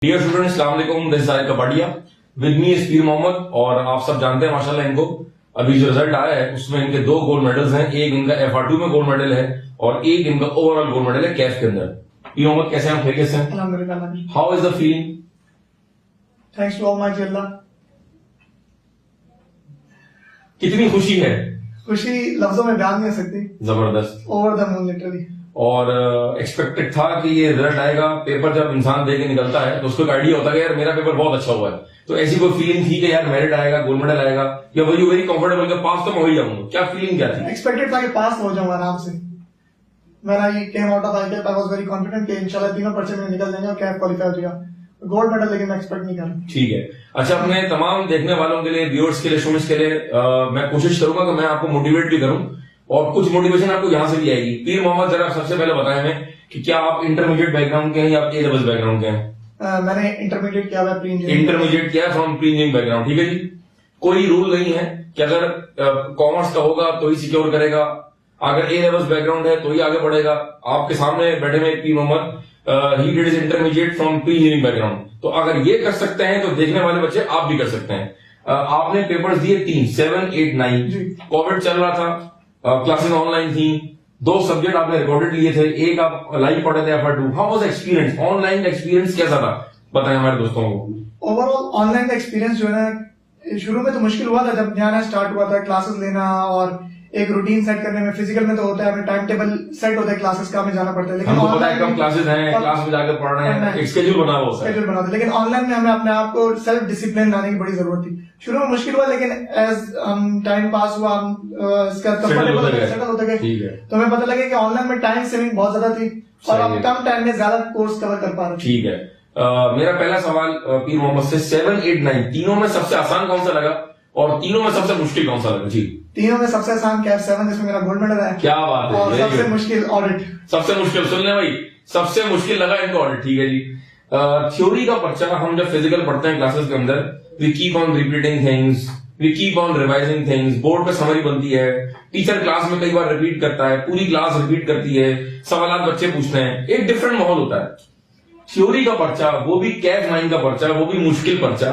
Dear students, अस्सलाम वालेकुम। This is Sarik Kapadia, with me is पीर मोहम्मद। और आप सब जानते हैं माशाल्लाह इनको अभी जो रिजल्ट आया है उसमें इनके 2 गोल्ड मेडल्स हैं। एक इनका FR2 में गोल्ड मेडल है और एक इनका ओवरऑल गोल्ड मेडल है कैफ के अंदर। पीर मोहम्मद, कैसे हैं आप? खैरियत से हैं? अल्हम्दुलिल्लाह। How is the feeling? Thanks to almighty Allah. कितनी खुशी है? खुशी लफ्जों में बयान नहीं हो सकती। जबरदस्त। Over the moon literally. और एक्सपेक्टेड था कि ये रिजल्ट आएगा। पेपर जब इंसान दे के निकलता है तो उसको एक आइडिया होता है यार मेरा पेपर बहुत अच्छा हुआ है। तो ऐसी कोई फीलिंग थी कि यार मेरिट आएगा, गोल्ड मेडल आएगा, या वही वेरी कंफर्टेबल कि पास तो मैं हो ही जाऊंगा? क्या फीलिंग क्या थी? एक्सपेक्टेड था कि पास हो जाऊंगा आराम से। मेरा ये came out of I was very confident कि इंशाल्लाह तीनों पर्चे में निकल जाएंगे और कैफ क्वालिफाई हो जाएगा। गोल्ड मेडल लेकिन मैं एक्सपेक्ट नहीं कर रहा। ठीक है। अच्छा, अपने तमाम देखने वालों के लिए, व्यूअर्स के लिए, स्टूडेंट्स के लिए मैं कोशिश करूंगा कि मैं आपको मोटिवेट भी करूं और कुछ मोटिवेशन आपको यहां से भी आएगी। पीर मोहम्मद, जरा सबसे पहले बताएं हमें कि क्या आप इंटरमीडिएट बैकग्राउंड के हैं या आप A लेवल बैकग्राउंड के हैं? मैंने इंटरमीडिएट किया हुआ, प्री इंजीनियरिंग। इंटरमीडिएट किया फ्रॉम प्री इंजीनियरिंग बैकग्राउंड। ठीक है जी। कोई रूल नहीं है कि अगर कॉमर्स का होगा तो ही सिक्योर करेगा, अगर A लेवल बैकग्राउंड है तो ही आगे बढ़ेगा। आपके सामने बैठे हुए Peer Mohammad, he did his intermediate from pre engineering background. तो अगर ये कर सकते हैं तो देखने वाले बच्चे आप भी कर सकते हैं। आपने पेपर्स दिए 3, 7, 8, 9। कोविड चल रहा था, क्लासेस ऑनलाइन थी, 2 सब्जेक्ट आपने रिकॉर्डेड लिए थे, एक आप लाइव पढ़े थे FR2। How was experience? Online experience कैसा था, बताएं हमारे दोस्तों को। ओवरऑल ऑनलाइन का एक्सपीरियंस जो है ना, शुरू में तो मुश्किल हुआ था जब नया स्टार्ट हुआ था, क्लासेस लेना और एक रूटीन सेट करने में। फिजिकल में तो होता है, हमें टाइम टेबल सेट होता है क्लासेस का, हमें जाना पड़ता है। लेकिन हमको पता है कब क्लासेस हैं, क्लास में जाकर पढ़ रहे हैं, एक स्केड्यूल बना हुआ होता है। स्केड्यूल बनाते हैं। लेकिन ऑनलाइन में हमें अपने आप को सेल्फ डिसिप्लिन लाने की बड़ी जरूरत थी। शुरू में मुश्किल हुआ, लेकिन एज टाइम पास हुआ हम इसका कंफर्टेबल सेटल होते गए। तो हमें पता लगा कि ऑनलाइन में टाइम सेविंग बहुत ज्यादा थी और हम कम टाइम में ज्यादा कोर्स कवर कर पा रहे थे। ठीक है। मेरा पहला सवाल पीर मोहम्मद से, 7, 8, 9 तीनों में सबसे आसान कौन सा लगा और तीनों में सबसे मुश्किल कौन सा लगा? जी। तीनों में सबसे आसान कैफ 7 जिसमें मेरा गोल्ड मेडल है। क्या बात है। और सबसे मुश्किल ऑडिट। सबसे मुश्किल, सुन ले भाई, सबसे मुश्किल लगा इनको ऑडिट। ठीक है जी। थ्योरी का पर्चा हम जब फिजिकल पढ़ते हैं क्लासेस के अंदर, we keep on repeating things, we keep on revising things, board पे समरी बनती है, टीचर क्लास में कई बार रिपीट करता है, पूरी क्लास रिपीट करती है, सवाल बच्चे पूछते हैं, एक डिफरेंट माहौल होता है। थ्योरी का पर्चा, वो भी कैफ 9 का पर्चा, वो भी मुश्किल पर्चा,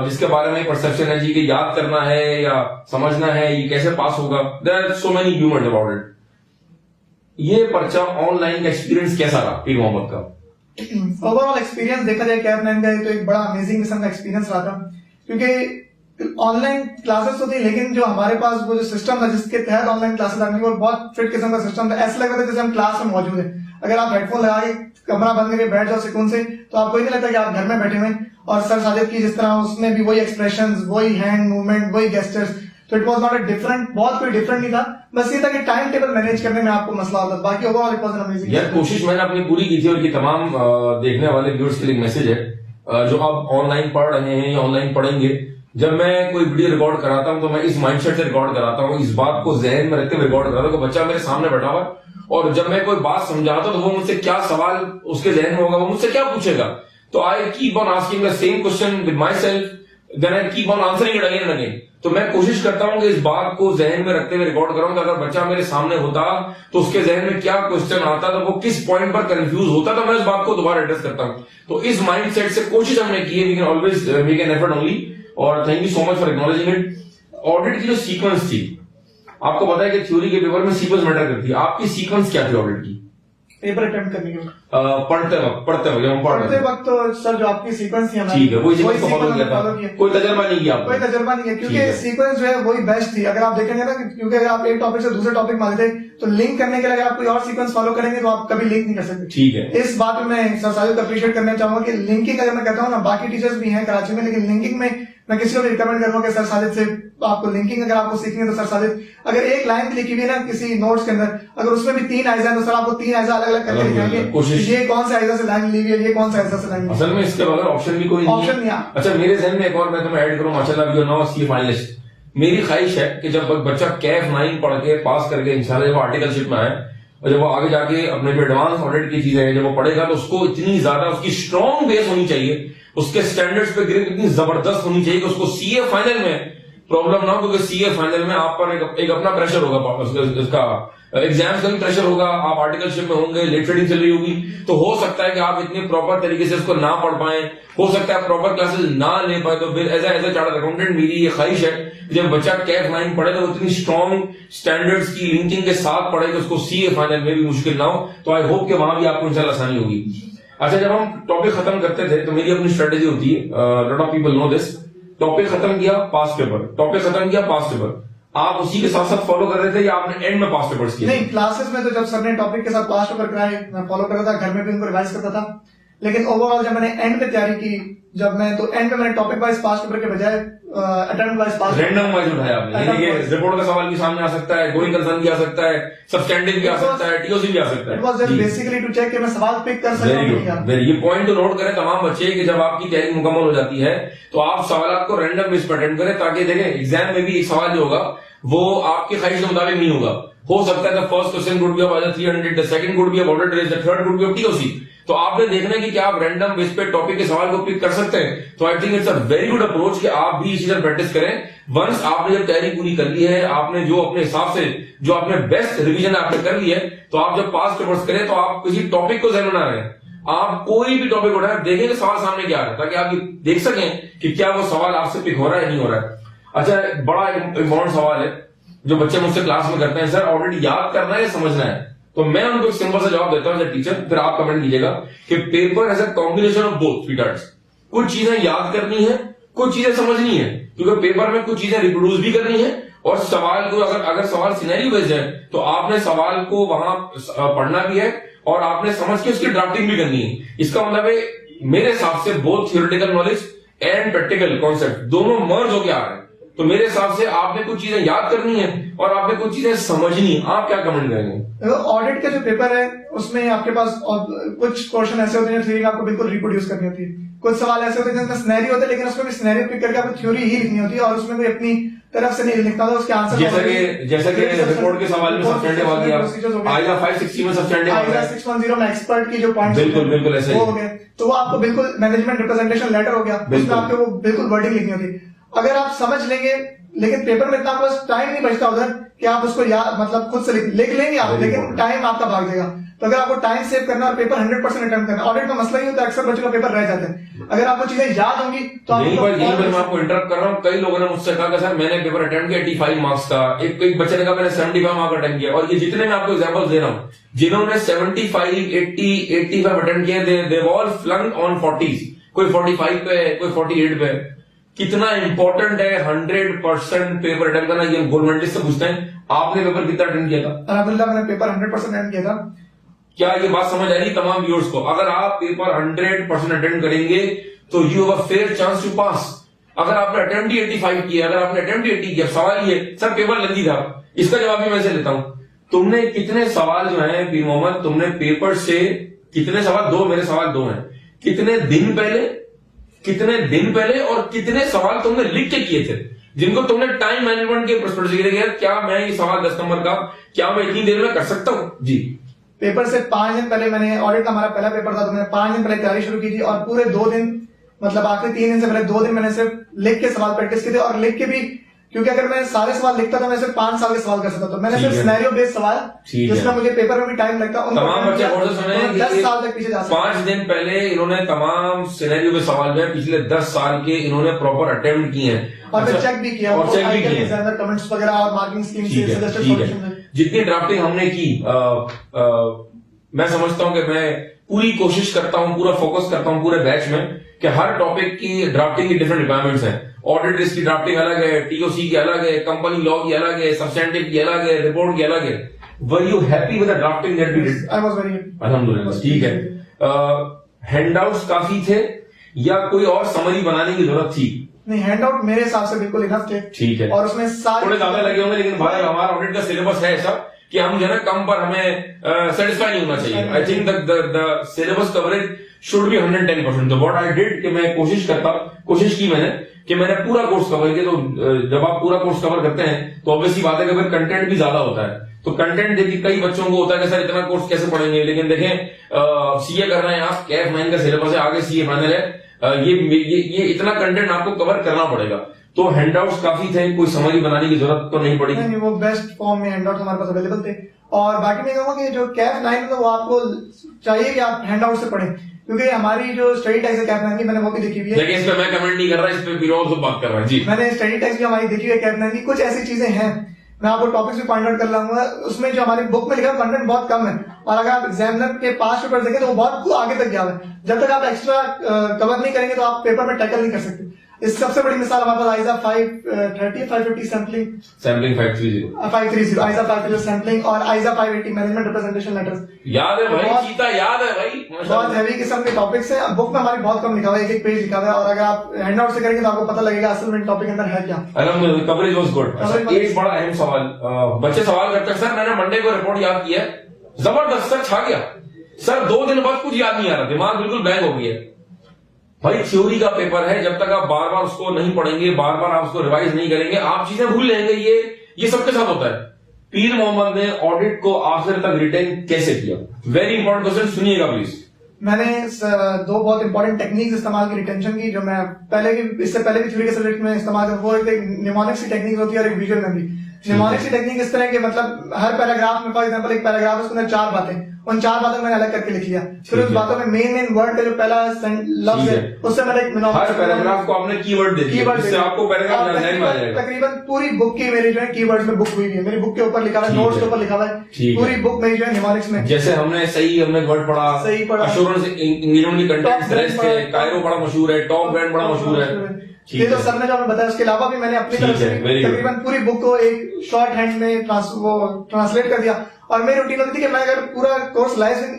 जिसके बारे में परसेप्शन है जी कि याद करना है या समझना है, ये कैसे पास होगा। There are so many humours about it. ये पर्चा ऑनलाइन का एक्सपीरियंस कैसा रहा पीर मोहम्मद का? ओवरऑल एक्सपीरियंस देखा जाए कैफ 9 का तो एक बड़ा अमेजिंग किस्म का एक्सपीरियंस रहा था, क्योंकि ऑनलाइन क्लासेस तो थी लेकिन जो हमारे पास वो जो सिस्टम था जिसके तहत ऑनलाइन क्लासेस आने, वो बहुत फिट किस्म का सिस्टम था। ऐसा लग रहा था जैसे हम क्लास में मौजूद है। अगर आप हेडफोन लगा के कमरा बंद करके बैठ जाओ सुकून से, तो आपको नहीं लगता कि आप घर में बैठे हुए। और सर साजिद की जिस तरह उसमें भी वही एक्सप्रेशंस, वही हैंड मूवमेंट, वही गेस्टर्स। तो it was not a different, बहुत कोई डिफरेंट नहीं था। बस ये था कि टाइम टेबल मैनेज करने में आपको मसला होता था। बाकी overall it was an amazing. यार कोशिश मैंने अपनी पूरी की थी और ये तमाम देखने वाले व्यूअर्स के लिए मैसेज है जो आप ऑनलाइन पढ़ रहे हैं या ऑनलाइन पढ़ेंगे। जब मैं कोई वीडियो रिकॉर्ड कराता हूं तो मैं इस माइंडसेट से रिकॉर्ड कराता हूं, इस बात को जहन में रखते हुए रिकॉर्ड कराता हूं कि बच्चा मेरे सामने बैठा हुआ है और जब मैं कोई बात समझाता हूं तो वो मुझसे क्या सवाल उसके जहन में होगा, वो मुझसे क्या पूछेगा। तो I keep on asking the same question with myself, then I keep on answering it again and again. तो मैं कोशिश करता हूं कि इस बात को जहन में रखते हुए रिकॉर्ड करूं कि अगर बच्चा मेरे सामने होता तो उसके जहन में क्या क्वेश्चन आता, तो वो किस पॉइंट पर कंफ्यूज होता, तो मैं इस बात को दोबारा एड्रेस करता हूं। तो इस माइंडसेट से कोशिश हमने की है। We can always make an effort only. और thank you so much for acknowledging it. Audit की जो सीक्वेंस थी, आपको पता है कि थ्योरी के पेपर में सीक्वेंस मैटर करती है। आपकी सीक्वेंस क्या थी ऑडिट की? पेपर अटेम्प्ट करने के वक्त, पढ़ते वक्त तो सर जो आपकी सीक्वेंस थी हमारी, ठीक है, वही सीक्वेंस को फॉलो किया था। कोई तजर्बा नहीं किया? कोई तजर्बा नहीं है, क्योंकि सीक्वेंस जो है वही बेस्ट थी। अगर आप देखेंगे ना, क्योंकि अगर आप एक टॉपिक से दूसरे टॉपिक में आते थे तो लिंक करने के लिए अगर आप कोई और सीक्वेंस फॉलो करेंगे तो आप कभी लिंक नहीं कर सकते। ठीक है। इस बात में मैं सर साजिद को अप्रिशिएट करना चाहूंगा कि लिंकिंग, अगर मैं कहता हूँ ना, बाकी टीचर्स भी हैं कराची में, लेकिन लिंकिंग में मैं किसी को भी रिकमेंड करूंगा कि सर साजिद से आपको लिंकिंग अगर आपको सीखनी है तो सर साजिद, अगर एक लाइन लिखी हुई है ना किसी नोट्स के अंदर, अगर उसमें भी 3 आइजा है तो सर आपको 3 आइजा अलग अलग करके दिखाएंगे, ये कौन सा आइजा से लाइन ली हुई है, ये कौन सा आइजा से लाइन। असल में इसके बगैर ऑप्शन भी कोई ऑप्शन नहीं है। अच्छा, मेरे जहन में एक और मैं तुम्हें ऐड करूं, माशाल्लाह यू नो सी फाइनलिस्ट। मेरी ख्वाहिश है कि जब बच्चा कैफ 9 पढ़ के पास करके इंशाल्लाह जब आर्टिकलशिप में आए और जब वो आगे जाके अपने जो एडवांस ऑडिट की चीजें हैं जब वो पढ़ेगा तो उसको इतनी ज्यादा उसकी स्ट्रॉन्ग बेस होनी चाहिए, उसके स्टैंडर्ड्स पे ग्रिप इतनी जबरदस्त होनी चाहिए कि उसको सीए फाइनल में प्रॉब्लम ना हो, क्योंकि सीए फाइनल में आप पर एक अपना प्रेशर होगा इसका एग्जाम्स का भी प्रेशर होगा, आप आर्टिकलशिप में होंगे, लेट ट्रेडिंग चल रही होगी, तो हो सकता है कि आप इतने प्रॉपर तरीके से इसको ना पढ़ पाए, हो सकता है आप प्रॉपर क्लासेस ना ले पाए। तो फिर एज ए चार्टर्ड अकाउंटेंट मेरी ये ख्वाहिश है जब बच्चा कैफ 9 पढ़े तो इतनी स्ट्रॉन्ग स्टैंडर्ड्स की लिंकिंग के साथ पढ़े कि उसको सीए फाइनल में भी मुश्किल ना हो। तो आई होप कि वहां भी आपको इंशाल्लाह आसानी होगी। अच्छा, जब हम टॉपिक खत्म करते थे तो मेरी अपनी स्ट्रेटेजी होती है, lot of people know this, topic खत्म किया पास्ट पेपर, टॉपिक खत्म किया पास्ट पेपर, आप उसी के साथ साथ फॉलो कर रहे थे या आपने एंड में पास्ट पेपर्स किए? नहीं, क्लासेस में तो जब सर ने टॉपिक के साथ पास्ट पेपर कराए मैं फॉलो करता था, घर में भी उनको रिवाइज करता था। लेकिन ओवरऑल जब मैंने एंड में तैयारी की, जब मैं तो एंड में मैंने टॉपिक वाइज पास्ट पेपर के बजाय attempt wise past random wise उठाया आपने, यानी कि रिपोर्ट का सवाल भी सामने आ सकता है, गोइंग कंसर्न भी आ सकता है, सब्सटेंटिव भी आ सकता है, टीओसी भी आ सकता है। It was just basically to check कि मैं सवाल पिक कर सकता हूं या नहीं। ये पॉइंट तो नोट करें तमाम बच्चे कि जब आपकी तैयारी मुकम्मल हो जाती है तो आप सवाल को रैंडम बेस पर अटेंड करें, ताकि देखें एग्जाम में भी एक सवाल जो होगा वो आपकी ख्वाहिश के मुताबिक नहीं होगा। हो सकता है the first question could be of 300, the second could be of order the third could be of TOC. तो आपने देखना है कि क्या आप रैंडम बेस पे टॉपिक के सवाल को पिक कर सकते हैं। तो I think it's a very good approach कि आप भी इसी तरह प्रैक्टिस करें। वंस आपने जब तैयारी पूरी कर ली है, आपने जो अपने हिसाब से जो आपने बेस्ट रिवीजन आपने कर ली है, तो आप जब पास पेपर्स करें तो आप किसी टॉपिक को जहन में ना रहे, आप कोई भी टॉपिक उठाए, देखेंगे सवाल सामने क्या है, ताकि आप देख सकें कि क्या वो सवाल आपसे पिक हो रहा है नहीं हो रहा है। अच्छा, बड़ा इंपॉर्टेंट सवाल है जो बच्चे मुझसे क्लास में करते हैं, सर ऑलरेडी याद करना है या समझना है? तो मैं उनको एक सिंपल सा जवाब देता हूं टीचर, फिर आप कमेंट कीजिएगा कि paper as a combination of both sweethearts. कुछ चीजें याद करनी है, कुछ चीजें समझनी है, क्योंकि पेपर में कुछ चीजें रिप्रोड्यूस भी करनी है और सवाल को अगर सवाल सिनेरियो बेस्ड है तो आपने सवाल को वहां पढ़ना भी है और आपने समझ के उसकी ड्राफ्टिंग भी करनी है। इसका मतलब है मेरे हिसाब से both theoretical knowledge and practical concept दोनों मर्ज होकर आ रहे हैं। तो मेरे हिसाब से आपने कुछ चीजें याद करनी है और आपने कुछ चीजें समझनी है। आप क्या कमेंट करेंगे? ऑडिट का जो पेपर है उसमें आपके पास कुछ क्वेश्चन ऐसे होते हैं थ्योरी आपको बिल्कुल रिप्रोड्यूस करनी होती है, कुछ सवाल ऐसे होते हैं जिसमें सिनेरियो होता है लेकिन उसमें भी सिनेरियो पिक करके आपको थ्योरी ही लिखनी होती है और उसमें कोई अपनी तरफ से नहीं लिखता था उसके आंसर। जैसा कि रिपोर्ट के सवाल में सब्सटेंटिव आ गया, आईजा 560 में सब्सटेंटिव आ गया, 610 में एक्सपर्ट की जो पॉइंट्स बिल्कुल ऐसे हो गए, तो वो आपको बिल्कुल मैनेजमेंट रिप्रेजेंटेशन लेटर हो गया, उसमें आपको वो बिल्कुल वर्डिंग लिखनी होती है। अगर आप समझ लेंगे, लेकिन पेपर में इतना बस टाइम नहीं बचता उधर कि आप उसको याद मतलब खुद से लिख लेंगे आप, लेकिन टाइम आपका भाग जाएगा। तो अगर आपको टाइम सेव करना और पेपर 100% अटेम्प्ट करना, ऑडिट का मसला ही होता है अक्सर बच्चों का पेपर रह जाता है। अगर आपको चीजें याद होंगी तो यही पर मैं आपको इंटरप्ट कर रहा हूँ। कई लोगों ने मुझसे कहा सर मैंने पेपर अटेम्प्ट किया 85 मार्क्स का, एक बच्चे ने कहा मैंने 75 मार्क्स अटेम्प्ट किया। और ये जितने मैं आपको एग्जाम्पल दे रहा हूँ जिन्होंने 75, 80, 85 अटेम्प्ट किए, दे ऑल फ्लंक्ड ऑन 40s, कोई 45 पे, कोई 48 पे। कितना इंपॉर्टेंट है 100% पेपर अटेम्प्ट करना। ये गवर्नमेंट से पूछते हैं आपने पेपर कितना अटेम्प्ट किया था? अलहमदुलिल्लाह मैंने पेपर 100% अटेम्प्ट किया था। क्या ये बात समझ आ रही तमाम व्यूअर्स को? अगर आप पेपर 100% अटेम्प्ट करेंगे तो you have a fair chance to pass. अगर आपने अटेम्प्ट ही 85 किया, अगर आपने अटेम्प्ट ही 80 किया, सवाल ये सर पेपर लंदी था, इसका जवाब भी मैं से लेता हूं। तुमने कितने सवाल जो है पीर मोहम्मद, तुमने पेपर से कितने सवाल, दो मेरे सवाल दो हैं, कितने दिन पहले और कितने सवाल तुमने लिख के किए थे जिनको तुमने टाइम मैनेजमेंट के पर्सपेक्टिव से किया, क्या मैं ये सवाल 10 नंबर का क्या मैं इतनी देर में कर सकता हूं? जी, पेपर से 5 दिन पहले मैंने, ऑडिट का हमारा पहला पेपर था तो मैंने 5 दिन पहले तैयारी शुरू की थी और पूरे 2 दिन मतलब आखिरी 3 दिन से पहले 2 दिन मैंने सिर्फ लिख के सवाल प्रैक्टिस किए थे। और लिख के भी, क्योंकि अगर मैं सारे सवाल लिखता था मैं सिर्फ 5 साल के सवाल कर सकता था, मैंने सिर्फ सिनेरियो बेस्ड सवाल जिसमें मुझे पेपर में भी टाइम लगता, तमाम बच्चे 10 साल तक पीछे जा सकते। 5 दिन पहले इन्होंने तमाम सिनेरियो के सवाल में पिछले 10 साल के इन्होंने प्रॉपर अटेम्प्ट किए हैं और मैं चेक भी किया और चेक भी किया कमेंट्स वगैरह और मार्किंग स्कीम से सजेस्टेड सॉल्यूशन। जितनी ड्राफ्टिंग हमने की मैं समझता हूं कि मैं पूरी कोशिश करता हूं, पूरा फोकस करता हूं पूरे बैच में कि हर टॉपिक की ड्राफ्टिंग की डिफरेंट रिक्वायरमेंट्स हैं। ऑडिट रिस्क की ड्राफ्टिंग अलग है, टीओसी की अलग है, कंपनी लॉ की अलग है, सब्सटेंटिव की अलग है, रिपोर्ट की अलग है। Were you happy with the drafting that we did? I was very happy, अल्हम्दुलिल्लाह। ठीक है, हैंडआउट्स काफी थे या कोई और समरी बनाने की जरूरत थी? नहीं, हैंडआउट मेरे हिसाब से बिल्कुल इनफ थे। ठीक है, और उसमें थोड़े ज्यादा लगे होंगे, लेकिन भाई हमारा ऑडिट का सिलेबस है ऐसा कि हम जो है ना कम पर हमें सेटिस्फाई नहीं होना चाहिए। I think the syllabus coverage should be 110%। तो व्हाट आई डिड कि मैं कोशिश की मैंने मैंने पूरा कोर्स कवर किया। तो जब आप पूरा कोर्स कवर करते हैं तो ऑब्वियसली बात है कि फिर कंटेंट भी ज्यादा होता है। तो कंटेंट देखिए कई बच्चों को होता है कि सर इतना कोर्स कैसे पढ़ेंगे, लेकिन देखें सीए कर रहे हैं आप, कैफ 9 का सिलेबस है, आगे सीए फाइनल है, ये इतना कंटेंट आपको कवर करना पड़ेगा। तो हैंडआउट्स काफी थे, कोई समरी बनाने की जरूरत तो नहीं पड़ी? नहीं, वो बेस्ट फॉर्म में हैंडआउट हमारे पास अवेलेबल थे। और बाकी मैं कहूँगा कि जो कैफ 9 है वो आपको चाहिए कि आप हैंडआउट से पढ़ें, क्योंकि हमारी जो स्टडी टैक्स है कैफ 9 की, मैंने वो भी देखी हुई है। लेकिन इस पे मैं कमेंट नहीं कर रहा, इस पे फिरोज को बात कर रहा है जी। मैंने स्टडी टैक्स भी हमारी देखी हुई है कैफ 9 की। कुछ ऐसी चीजें हैं, मैं आपको टॉपिक्स भी पॉइंट आउट कर लाऊंगा, उसमें जो हमारी बुक में लिखा है कंटेंट बहुत कम है, और अगर आप एग्जामिनर के पास पेपर देखें तो वो बहुत आगे तक गया है। जब तक आप एक्स्ट्रा कवर नहीं करेंगे तो आप पेपर में टैकल नहीं कर सकते। इस सबसे बड़ी मिसाल हमारे पास आइजा 530 550 सैम्पलिंग 530 आइजा 530 सैम्पलिंग और आइजा 580 मैनेजमेंट रिप्रेजेंटेशन लेटर्स। याद है भाई, चीता याद है भाई, बहुत हैवी किस्म के टॉपिक्स हैं। बुक में हमारी बहुत कम लिखा हुआ है, एक पेज लिखा हुआ है, और अगर आप हैंडआउट से करेंगे तो आपको पता लगेगा असल में टॉपिक अंदर है क्या। Coverage was good. एक बड़ा अहम सवाल, बच्चे सवाल करते हैं, सर मैंने मंडे को रिपोर्ट याद किया, जबरदस्त सर, छा गया सर, 2 दिन बाद कुछ याद नहीं आ रहा, दिमाग बिल्कुल बैंग हो गया। भाई थ्योरी का पेपर है, जब तक आप बार बार उसको नहीं पढ़ेंगे, बार बार आप उसको रिवाइज नहीं करेंगे, आप चीजें भूल लेंगे। ये सबके साथ होता है। पीर मोहम्मद ने ऑडिट को आखिर तक रिटेन कैसे किया? वेरी इंपॉर्टेंट क्वेश्चन, सुनिएगा प्लीज। मैंने 2 बहुत इंपॉर्टेंट टेक्निक्स इस्तेमाल की रिटेंशन की, जो मैं इससे पहले भी थ्योरी के सब्जेक्ट में इस्तेमाल कर, वो एक निमोनिक्स की टेक्निक होती है और एक विजुअल मेमोरी। निमोनिक्स की टेक्निक इस तरह के, मतलब हर पैराग्राफ में, फॉर एग्जांपल एक पैराग्राफ है, उसके अंदर 4 बातें, उन 4 बातों को मैंने अलग करके लिख लिया। फिर उस बातों में मेन वर्ड का जो पहला लफ्ज है उससे मैंने एक हर पैराग्राफ को आपने कीवर्ड दे दिया, जिससे आपको पैराग्राफ जानने में आ जाएगा। तकरीबन पूरी बुक की मेरी जो है कीवर्ड्स में बुक हुई है, मेरी बुक के ऊपर लिखा हुआ है, नोट्स के ऊपर लिखा हुआ है, पूरी बुक मेरी जो है निमोनिक्स में। जैसे हमने वर्ड पढ़ा, सही पढ़ा, एश्योरेंस इंग्रेडिएंट की कंटेंट्स थे, कायरो बड़ा मशहूर है, टॉप ब्रांड बड़ा मशहूर है। ये तो सर ने जो हमें बताया, उसके अलावा भी मैंने अपनी तरफ से तकरीबन पूरी बुक को एक शॉर्ट हैंड में ट्रांसलेट कर दिया। और मेरी रूटीन होती थी कि मैं अगर पूरा कोर्स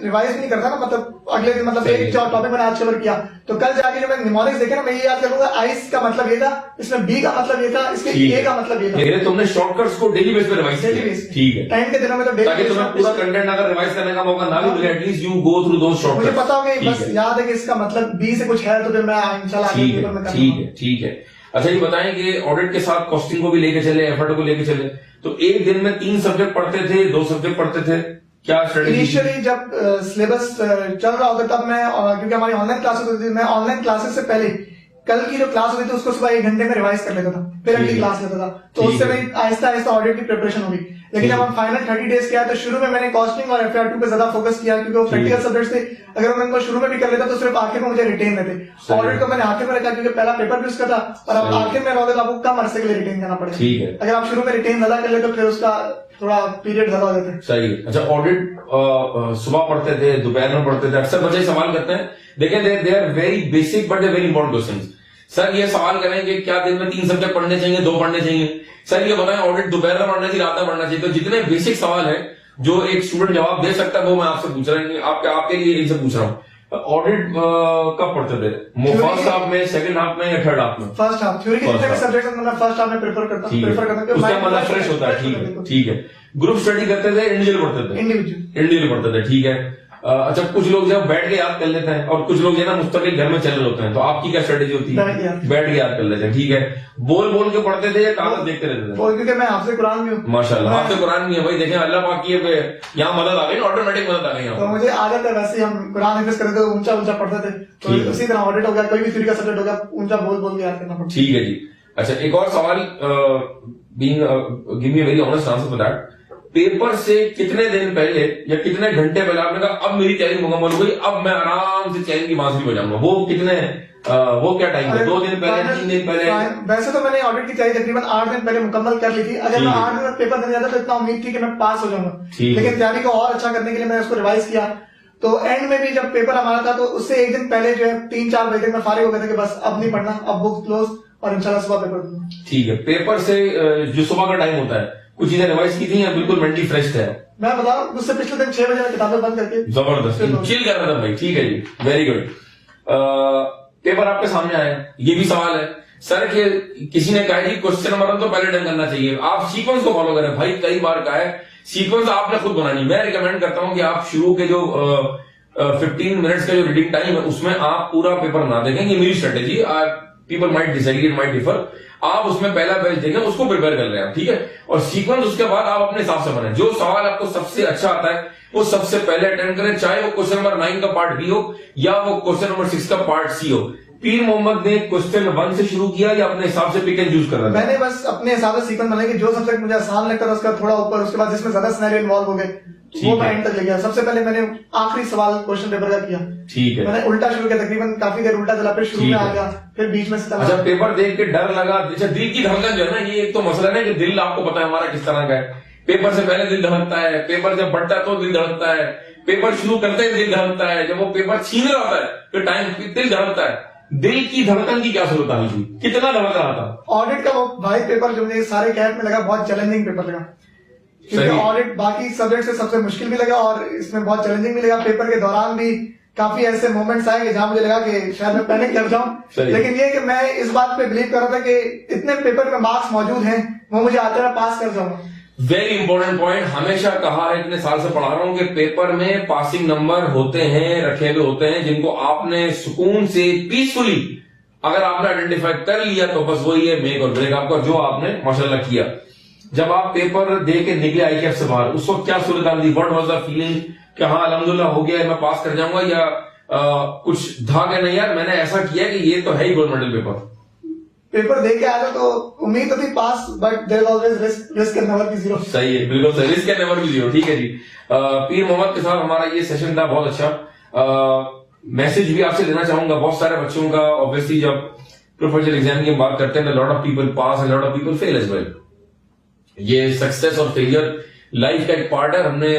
रिवाइज नहीं करता ना, मतलब अगले दिन, मतलब एक टॉपिक मैंने आज कवर किया, तो कल जाके जब मैं निमोनिक्स देखे ना, मैं ये याद करूंगा आइस का मतलब ये था, इसमें बी का मतलब ये था, इसके ए का मतलब ये था। तुमने शॉर्टकट्स को डेली बेस पे रिवाइज किया? ठीक है। टाइम के दिनों में तो डेली, ताकि तुम्हें पूरा कंटेंट अगर रिवाइज करने का मौका ना भी मिले, at least you go through those shortcuts. मुझे पता होगा, बस याद है कि इसका मतलब बी से कुछ है, तो फिर मैं इंशाल्लाह आगे पेपर में करूंगा। ठीक है। अच्छा ये बताएं कि ऑडिट के साथ कॉस्टिंग को भी लेके चले, एफर्ट को लेके चले, तो एक दिन में 3 सब्जेक्ट पढ़ते थे, 2 सब्जेक्ट पढ़ते थे, क्या स्ट्रेटेजी? इनिशियली जब सिलेबस चल रहा होता तब मैं, क्योंकि हमारी ऑनलाइन क्लासेस होती थी, मैं ऑनलाइन क्लासेस से पहले कल की जो क्लास होती थी उसको सुबह 1 घंटे में रिवाइज कर लेता था, फिर अगली क्लास लेता था, तो उससे मेरी आहिस्ता आहिस्ता ऑडिट की प्रिपरेशन होगी। लेकिन जब हम फाइनल 30 डेज किया तो शुरू में मैंने कॉस्टिंग और FR2 पे ज्यादा फोकस किया, क्योंकि वो प्रैक्टिकल सब्जेक्ट्स थे। अगर मैं उनको शुरू में भी कर लेता तो सिर्फ आखिर में मुझे रिटेन रहते। ऑडिट को मैंने आखिर में रखा, क्योंकि पहला पेपर भी उसका था, और अब आखिर में रहोगे तो आपको कम अरसे के लिए रिटेन करना पड़ेगा। अगर आप शुरू में रिटेन ज्यादा कर ले तो फिर उसका थोड़ा पीरियड ज्यादा हो जाता है। सही है। अच्छा ऑडिट सुबह पढ़ते थे, दोपहर में पढ़ते थे? अक्सर बच्चे सवाल करते हैं, देखें they are very basic but they very important question. Sir ये सवाल करेंगे क्या दिन में 3 सब्जेक्ट पढ़ने चाहिए, 2 पढ़ने चाहिए? सर ये बताएं ऑडिट दोपहर में पढ़ना चाहिए, रात में पढ़ना चाहिए? तो जितने बेसिक सवाल है जो एक स्टूडेंट जवाब दे सकता है वो मैं आपसे पूछ रहा हूँ, आपके लिए इनसे पूछ रहा हूँ। ऑडिट कब पढ़ते थे? फर्स्ट हाफ में, सेकंड हाफ में या थर्ड हाफ में? First half. थ्योरी के जितने भी सब्जेक्ट हैं मैं फर्स्ट हाफ में प्रेफर करता हूं, उसका मतलब फ्रेश होता है। ठीक है। ग्रुप स्टडी करते थे, इंडिविजुअल पढ़ते थे? इंडिविजुअल पढ़ते थे, ठीक है। अच्छा कुछ लोग जब बैठ के याद कर लेते हैं और कुछ लोग जो है ना मुस्तकिल घर में चल रहे होते हैं, तो आपकी क्या स्ट्रेटेजी होती है? बैठ के याद कर लेते हैं, ठीक है। बोल के पढ़ते थे या कागज देखते रहते थे? क्योंकि मैं हाफिज़ कुरान भी हूँ। माशाल्लाह, हाफिज़ कुरान भी है भाई। देखें अल्लाह पाक की यहाँ मदद आ गई, ऑटोमेटिक मदद आ गई। तो मुझे आदत है, वैसे हम कुरान हिफ्ज़ करते थे, ऊंचा पढ़ते थे, तो उसी तरह ऑडिट हो गया, कोई भी थ्योरी का सब्जेक्ट हो गया, ऊंचा बोल के याद करना पड़ता। ठीक है जी। अच्छा एक और सवाल, give me very honest answer for that. Paper से कितने दिन पहले या कितने घंटे पहले आपने कहा अब मेरी तैयारी मुकम्मल हो गई, अब मैं आराम से चैन की बांसुरी बजाऊंगा? वो क्या टाइम था? 2 दिन पहले, 3 दिन पहले? वैसे तो मैंने ऑडिट की तैयारी तकरीबन 8 दिन पहले मुकम्मल कर ली थी। अगर मैं 8 दिन में पेपर देने जाता तो इतना उम्मीद थी कि मैं पास हो जाऊंगा, लेकिन तैयारी को और अच्छा करने के लिए मैंने उसको रिवाइज किया। तो एंड में भी जब पेपर हमारा था तो उससे 1 दिन पहले जो है 3-4 बजे तक मैं फारिग हो गया था कि बस अब नहीं पढ़ना, अब बुक क्लोज, और इंशाल्लाह सुबह पेपर दूंगा। ठीक है। पेपर से जो सुबह का टाइम होता है, कुछ चीजें रिवाइज की थी या बिल्कुल मेंटली फ्रेश थे? मैं बताऊं, उससे पिछले दिन 6 बजे मैं किताबें बंद करके जबरदस्त चिल कर रहा था भाई। ठीक है जी, वेरी गुड। पेपर आपके सामने आया, ये भी सवाल है सर कि किसी ने कहा कि क्वेश्चन नंबर 1 तो पहले डन करना चाहिए, आप सीक्वेंस को फॉलो करें। भाई कई बार कहा है सीक्वेंस आपने खुद बनानी। मैं रिकमेंड करता हूं कि आप शुरू के जो 15 मिनट्स का जो रीडिंग टाइम है उसमें आप पूरा पेपर ना देखें। ये मेरी strategy, people might disagree, might differ. आप उसमें पहला बैच देखें, उसको प्रिपेयर कर रहे हैं, ठीक है। और सीक्वेंस उसके बाद आप अपने हिसाब से बने। जो सवाल आपको सबसे अच्छा आता है वो सबसे पहले अटेंड करें, चाहे वो क्वेश्चन नंबर 9 का पार्ट बी हो या वो क्वेश्चन नंबर 6 का पार्ट सी हो। पीर मोहम्मद ने क्वेश्चन 1 से शुरू किया या अपने हिसाब से पिक एंड चूज कर रहा था? मैंने बस अपने हिसाब से सीक्वेंस बनाया कि जो सब्जेक्ट मुझे आसान लगता था उसका थोड़ा ऊपर, उसके बाद जिसमें ज्यादा सिनेरियो इन्वॉल्व हो गए वो मैं एंड तक ले गया। सबसे पहले मैंने आखिरी सवाल क्वेश्चन पेपर का किया, ठीक है। मैंने उल्टा शुरू किया, तकरीबन काफी देर उल्टा चला, फिर शुरू में आ गया, फिर बीच में से चला। अच्छा, पेपर देख के डर लगा? अच्छा, दिल की धड़कन जो है ना, ये एक तो मसला है कि दिल आपको पता है हमारा किस तरह का है। पेपर से पहले दिल धड़कता है, पेपर जब बढ़ता है तो दिल धड़कता है, पेपर शुरू करते ही दिल धड़कता है, जब वो पेपर छीन रहा होता है तो टाइम दिल धड़कता है। दिल की धड़कन की क्या जरूरत आई थी? कितना धड़क रहा था? ऑडिट का वो भाई पेपर जो मुझे सारे कैट में लगा बहुत चैलेंजिंग पेपर लगा, क्योंकि ऑडिट बाकी सब्जेक्ट से सबसे मुश्किल भी लगा और इसमें बहुत चैलेंजिंग भी लगा। पेपर के दौरान भी काफी ऐसे मोमेंट्स आए कि जहां मुझे लगा कि शायद मैं पैनिक कर जाऊं, लेकिन ये कि मैं इस बात पे बिलीव कर रहा था कि इतने पेपर में मार्क्स मौजूद हैं, वो मुझे आते हुए पास कर जाऊंगा। वेरी इंपॉर्टेंट पॉइंट, हमेशा कहा है, इतने साल से पढ़ा रहा हूं कि पेपर में पासिंग नंबर होते हैं, रखे हुए होते हैं, जिनको आपने सुकून से पीसफुली अगर आपने आइडेंटिफाई कर लिया तो बस वही है मेक और ब्रेक आपका, जो आपने माशाल्लाह किया। जब आप पेपर दे के निकले आईकेएफ से बाहर, उस वक्त क्या सूरत थी? व्हाट वाज द फीलिंग कि हाँ अल्हम्दुलिल्लाह हो गया है, मैं पास कर जाऊंगा, या कुछ था कि नहीं यार मैंने ऐसा किया कि ये तो है ही गोल्ड मेडल पेपर? पेपर दे के आया तो उम्मीद तो थी pass, but there always risk and never be zero. सही है, बिल्कुल सही, risk and never be zero. ठीक है जी, पीर मोहम्मद के साथ हमारा ये सेशन था बहुत अच्छा। मैसेज भी आपसे देना चाहूंगा बहुत सारे बच्चों का। ऑब्वियसली जब प्रोफेशनल एग्जाम की बात करते हैं, lot of people pass and lot of people fail as well. ये सक्सेस और फेलियर लाइफ का एक पार्ट है। हमने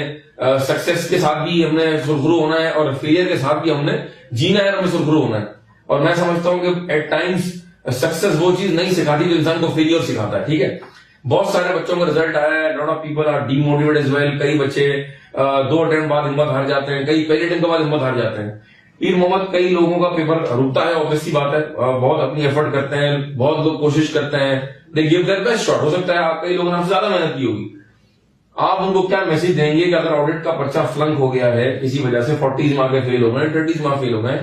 सक्सेस के साथ भी हमने सुरखरू होना है और फेलियर के साथ भी हमने जीना है, हमें सुरखरू होना है। और मैं समझता हूं कि एट टाइम्स सक्सेस वो चीज नहीं सिखाती जो इंसान को फेलियर सिखाता है, ठीक है। बहुत सारे बच्चों का रिजल्ट आया है, lot of people are demotivated as well. कई बच्चे 2 अटेम्प्ट बाद हिम्मत हार जाते हैं, कई पहले अटेम्प्ट के बाद हिम्मत हार जाते हैं। पीर मोहम्मद कई लोगों का पेपर रुकता है, ऑब्वियसली बात है, बहुत अपनी एफर्ट करते हैं, बहुत लोग कोशिश करते हैं, they give their best shot. हो सकता है आप कई लोगों ने आपसे ज्यादा मेहनत की होगी, आप उनको क्या मैसेज देंगे कि अगर ऑडिट का पर्चा फ्लंक हो गया है किसी वजह से, 40 मार्क फेल हो गए, 30 मार्क फेल हो गए,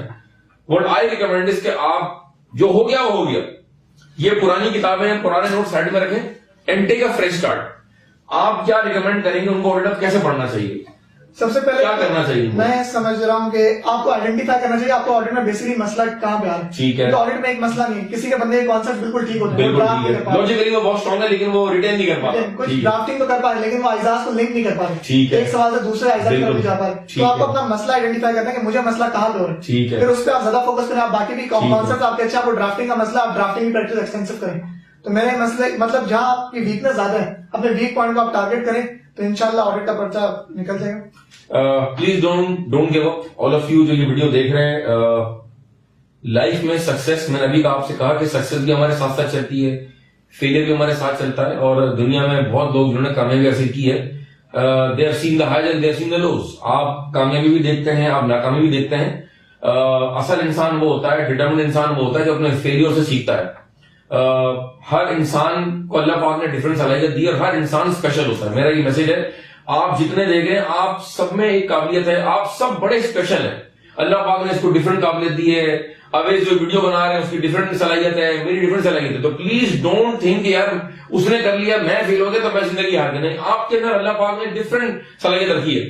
व्हाट आई रिकमेंड इज कि आप जो हो गया वो हो गया, ये पुरानी किताबें पुराने नोट साइड में रखें and take a fresh start. आप क्या रिकमेंड करेंगे उनको ऑडिट कैसे पढ़ना चाहिए? सबसे पहले क्या करना चाहिए? मैं समझ रहा हूँ कि आपको आइडेंटिफाई करना चाहिए आपको ऑडिट में बेसिकली मसला कहाँ पे आ रहा है। ठीक है, ऑडिट में एक मसला नहीं, किसी के बंदे के कॉन्सेप्ट बिल्कुल ठीक होते हैं, बिल्कुल ठीक है, लॉजिकली वो बहुत स्ट्रॉन्ग है लेकिन वो रिटेन नहीं कर पाता, कुछ ड्राफ्टिंग तो कर पा रहे लेकिन वो आइजाज को लिंक नहीं कर पा रहे, ठीक है, एक सवाल से दूसरे आइजाज में नहीं जा पा रहे। तो आपको अपना मसला आइडेंटिफाई करना है कि मुझे मसला कहाँ पे हो रहा है, ठीक है, फिर उस पर आप ज्यादा फोकस करें। आप बाकी भी कॉन्सेप्ट आपके अच्छा, आपको ड्राफ्टिंग का मसला, आप ड्राफ्टिंग की प्रैक्टिस एक्सटेंसिव करें। तो मेरे मसले मतलब जहां आपकी वीकनेस ज्यादा है, अपने वीक पॉइंट को आप टारगेट करें तो इंशाल्लाह ऑडिट का पर्चा निकल जाएगा। Please don't give up all of you जो ये वीडियो देख रहे हैं। लाइफ में सक्सेस, मैंने अभी आपसे कहा कि सक्सेस भी हमारे साथ साथ चलती है, फेलियर भी हमारे साथ चलता है। और दुनिया में बहुत लोग जिन्होंने कामयाबी हासिल की है, they have seen the highs and they have seen the lows. आप कामयाबी भी देखते हैं, आप नाकामी भी देखते हैं। असल इंसान वो होता है, डिटर्मिनेड इंसान वो होता है जो अपने फेलियर से सीखता है। हर इंसान को अल्लाह पाक ने डिफरेंट सलाहियत दी और हर इंसान स्पेशल होता है। मेरा ये मैसेज है, आप जितने देखें आप सब में एक काबिलियत है, आप सब बड़े स्पेशल हैं। अल्लाह पाक ने इसको डिफरेंट काबिलियत दी है। अवेज जो वीडियो बना रहे हैं उसकी डिफरेंट सलाहियत है, मेरी डिफरेंट सलाहियत है। तो प्लीज डोंट थिंक यार उसने कर लिया मैं फेल हो गया तो मैं जिंदगी हार गया। नहीं, आपके अंदर अल्लाह पाक ने डिफरेंट सलाहियत रखी है।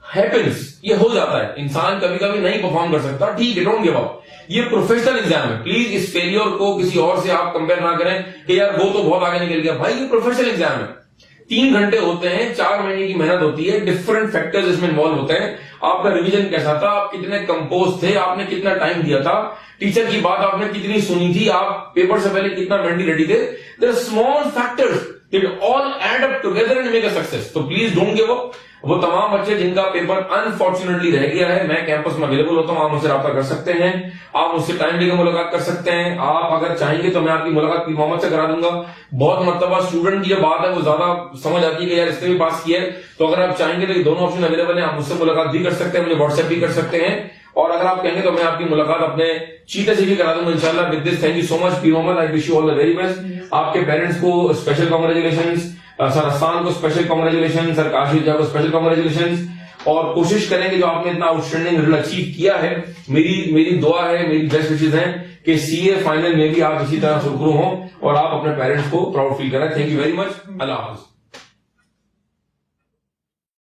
हैपेंस, ये हो जाता है, इंसान कभी कभी नहीं परफॉर्म कर सकता, ठीक है, डोंट गिव अप। ये प्रोफेशनल एग्जाम है, प्लीज इस फेलियर को किसी और से आप कंपेयर ना करें कि यार वो तो बहुत आगे निकल गया। भाई ये प्रोफेशनल एग्जाम है, 3 घंटे होते हैं, 4 महीने की मेहनत होती है, डिफरेंट फैक्टर्स इसमें इन्वॉल्व होते हैं। आपका रिवीजन कैसा था, आप कितने कंपोज थे, आपने कितना टाइम दिया था, टीचर की बात आपने कितनी सुनी थी, आप पेपर से पहले कितना मेंटली रेडी थे। There are small factors that all add up together and make a success. तो प्लीज डोंट गिव अप। वो तमाम बच्चे जिनका पेपर अनफॉर्चुनेटली रह गया है, मैं कैंपस में अवेलेबल होता हूं, आप मुझसे रब्ता कर सकते हैं, आप मुझसे टाइम लेकर मुलाकात कर सकते हैं। आप अगर चाहेंगे तो मैं आपकी मुलाकात पीर मोहम्मद से करा दूंगा। बहुत मरतबा स्टूडेंट की जो बात है वो ज्यादा समझ आती है कि यार इसने भी पास किया है, तो अगर आप चाहेंगे तो ये दोनों ऑप्शन अवेलेबल है, आप मुझसे मुलाकात भी कर सकते हैं, मुझे व्हाट्सएप भी कर सकते हैं। और अगर आप कहेंगे तो मैं आपकी मुलाकात अपने चीते से भी करा दूंगा इंशाल्लाह। With this thank you so much Peer Mohammad, I wish you all the very best. आपके पेरेंट्स को स्पेशल कॉन्ग्रेचुलेशन, सर असान को स्पेशल कॉन्ग्रेचुलेशन, सर काशिफ को स्पेशल कॉन्ग्रेचुलेशन। और कोशिश करें कि जो आपने इतना आउटस्टैंडिंग रिजल्ट अचीव किया है, मेरी दुआ है, मेरी बेस्ट विशेज है कि सीए फाइनल में भी आप इसी तरह सुरखरू हों और आप अपने पेरेंट्स को प्राउड फील करें। Thank you very much. Allah Hafiz.